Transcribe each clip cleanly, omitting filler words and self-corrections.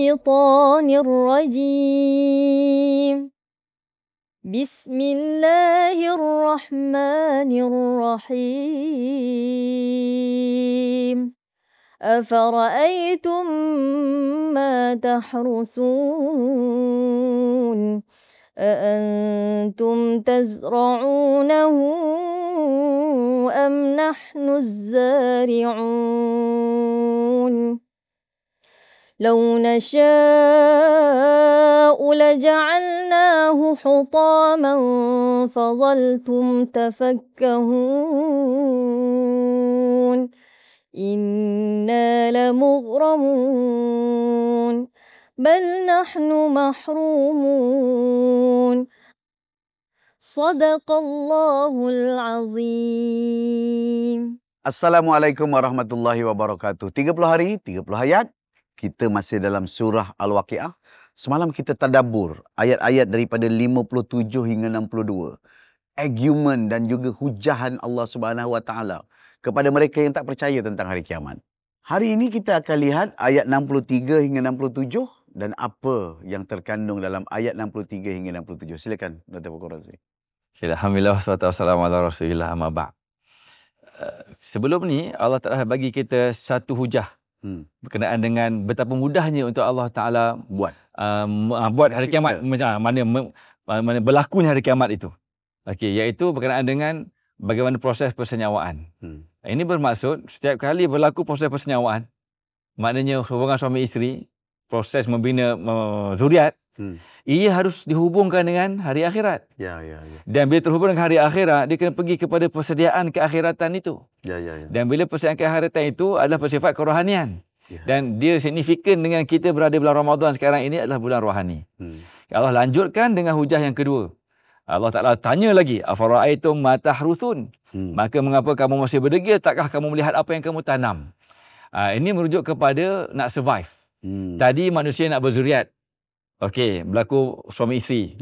الشيطان الرجيم بسم الله الرحمن الرحيم أفرأيتم ما تحرثون أأنتم تزرعونه أم نحن الزارعون لو نشاء لجعلناه حطاما فظلتم تفكهون إنا لمغرمون بل نحن محرومون صدق الله العظيم. Assalamualaikum warahmatullahi wabarakatuh. 30 hari, 30 ayat. Kita masih dalam surah Al-Waqiah. Semalam kita tadabbur ayat-ayat daripada 57 hingga 62. Argument dan juga hujahan Allah Subhanahu Wa Taala kepada mereka yang tak percaya tentang hari kiamat. Hari ini kita akan lihat ayat 63 hingga 67 dan apa yang terkandung dalam ayat 63 hingga 67. Silakan Dr. Fakhrul Razvi. Alhamdulillah, wassalatu wassalamu ala Rasulillah, amma ba'd. Sebelum ni Allah Taala bagi kita satu hujah berkenaan dengan betapa mudahnya untuk Allah Taala buat hari kiamat, mana berlakunya hari kiamat itu. Okey, iaitu berkenaan dengan bagaimana proses persenyawaan. Ini bermaksud setiap kali berlaku proses persenyawaan, maknanya hubungan suami isteri, proses membina zuriat, ia harus dihubungkan dengan hari akhirat. Dan bila terhubung dengan hari akhirat, dia kena pergi kepada persediaan keakhiratan itu. Dan bila persediaan keakhiratan itu adalah bersifat kerohanian. Dan dia signifikan dengan kita berada bulan Ramadan sekarang ini adalah bulan rohani. Allah lanjutkan dengan hujah yang kedua. Allah Ta'ala tanya lagi, afara'aitum ma tahruthun? Maka mengapa kamu masih berdegil? Takkah kamu melihat apa yang kamu tanam? Ini merujuk kepada nak survive. Tadi manusia nak berzuriat. Okey, berlaku suami isteri.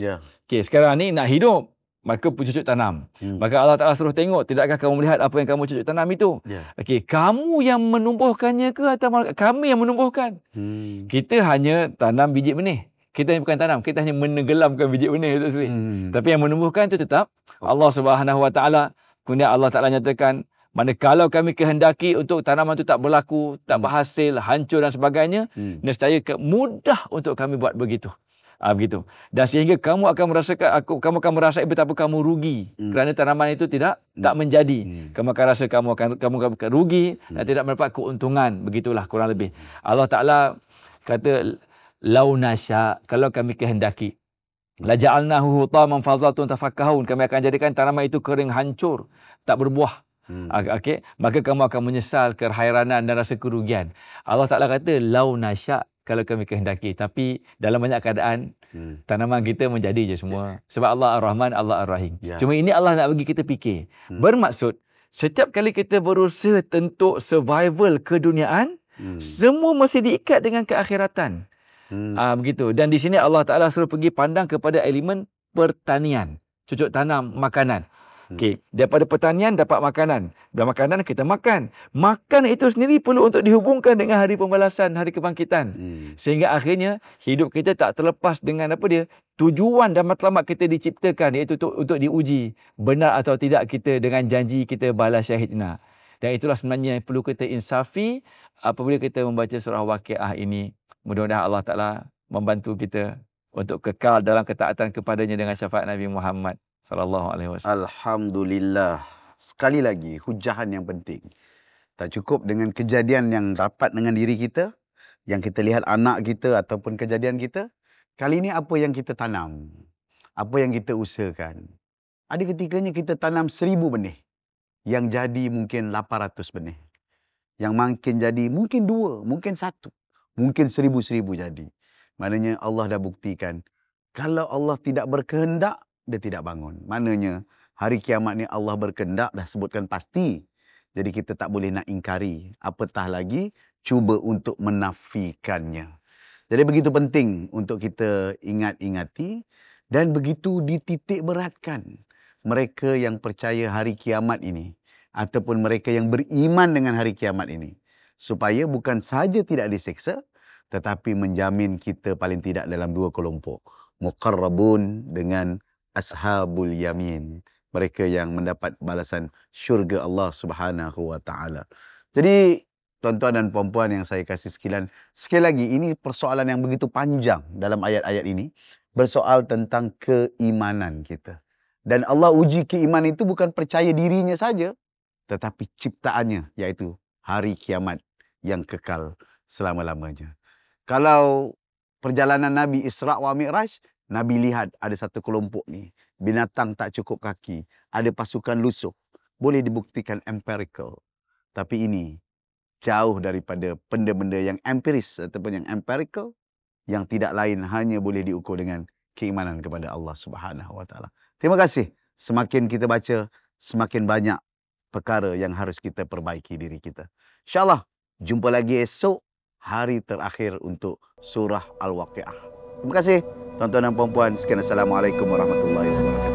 Okey, sekarang ni nak hidup, maka cucuk tanam. Maka Allah Ta'ala suruh tengok, tidakkah kamu melihat apa yang kamu cucuk tanam itu? Okey, kamu yang menumbuhkannya ke atau kami yang menumbuhkan? Kita hanya tanam biji benih. Kita bukan tanam, kita hanya menenggelamkan biji benih itu sendiri. Tapi yang menumbuhkan itu tetap Allah Subhanahu Wa Taala. Kemudian Allah Taala nyatakan, manakala kami kehendaki untuk tanaman itu tak berlaku, tak berhasil, hancur dan sebagainya, nescaya mudah untuk kami buat begitu. Begitu. Dan sehingga kamu akan merasakan betapa kamu rugi kerana tanaman itu tak menjadi. Kamu akan rasa kamu akan rugi dan tidak mendapat keuntungan. Begitulah kurang lebih. Allah Taala kata, lau nasya, kalau kami kehendaki, la ja'alnahu hutaman fadhaltum tafakkahun, kami akan jadikan tanaman itu kering hancur, tak berbuah. Okey, maka kamu akan menyesal keheranan dan rasa kerugian. Allah Ta'ala kata lau nasya, kalau kami kehendaki, tapi dalam banyak keadaan tanaman kita menjadi je semua. Sebab Allah Ar-Rahman, Allah Ar-Rahim. Cuma ini Allah nak bagi kita fikir. Bermaksud setiap kali kita berusaha untuk survival keduniaan, semua mesti diikat dengan keakhiratan. Begitu. Dan di sini Allah Ta'ala suruh pergi pandang kepada elemen pertanian, cucuk tanam, makanan. Okey, daripada pertanian dapat makanan. Dan makanan kita makan. Makan itu sendiri perlu untuk dihubungkan dengan hari pembalasan, hari kebangkitan. Sehingga akhirnya hidup kita tak terlepas dengan tujuan dan matlamat kita diciptakan, iaitu untuk diuji benar atau tidak kita dengan janji kita balas syahidna. Dan itulah sebenarnya yang perlu kita insafi apabila kita membaca surah Waqiah ini. Mudah-mudahan Allah Ta'ala membantu kita untuk kekal dalam ketaatan kepadanya dengan syafaat Nabi Muhammad sallallahu alaihi wasallam. Alhamdulillah. Sekali lagi, hujahan yang penting. Tak cukup dengan kejadian yang dapat dengan diri kita, yang kita lihat anak kita ataupun kejadian kita. Kali ini apa yang kita tanam? Apa yang kita usahakan? Ada ketikanya kita tanam 1000 benih. Yang jadi mungkin 800 benih. Yang makin jadi mungkin 2, mungkin 1. Mungkin 1000 jadi. Maknanya Allah dah buktikan, kalau Allah tidak berkehendak, dia tidak bangun. Maknanya hari kiamat ni Allah berkehendak, dah sebutkan pasti. Jadi kita tak boleh nak ingkari. Apatah lagi cuba untuk menafikannya. Jadi begitu penting untuk kita ingat-ingati dan begitu dititik beratkan mereka yang percaya hari kiamat ini ataupun mereka yang beriman dengan hari kiamat ini. Supaya bukan saja tidak diseksa, tetapi menjamin kita paling tidak dalam dua kelompok. Muqarrabun dengan ashabul yamin. Mereka yang mendapat balasan syurga Allah Subhanahu wa taala. Jadi tuan-tuan dan puan-puan yang saya kasih sekalian, sekali lagi ini persoalan yang begitu panjang dalam ayat-ayat ini, bersoal tentang keimanan kita. Dan Allah uji keimanan itu bukan percaya dirinya saja, tetapi ciptaannya, iaitu hari kiamat yang kekal selama-lamanya. Kalau perjalanan Nabi Isra' wa Mi'raj, Nabi lihat ada satu kelompok ni, binatang tak cukup kaki, ada pasukan lusuh, boleh dibuktikan empirical. Tapi ini jauh daripada benda-benda yang empiris ataupun yang empirical, yang tidak lain hanya boleh diukur dengan keimanan kepada Allah Subhanahu wa taala. Terima kasih. Semakin kita baca, semakin banyak perkara yang harus kita perbaiki diri kita. InsyaAllah, jumpa lagi esok, hari terakhir untuk surah Al-Waqi'ah. Terima kasih tuan-tuan dan puan-puan. Sekian, Assalamualaikum warahmatullahi wabarakatuh.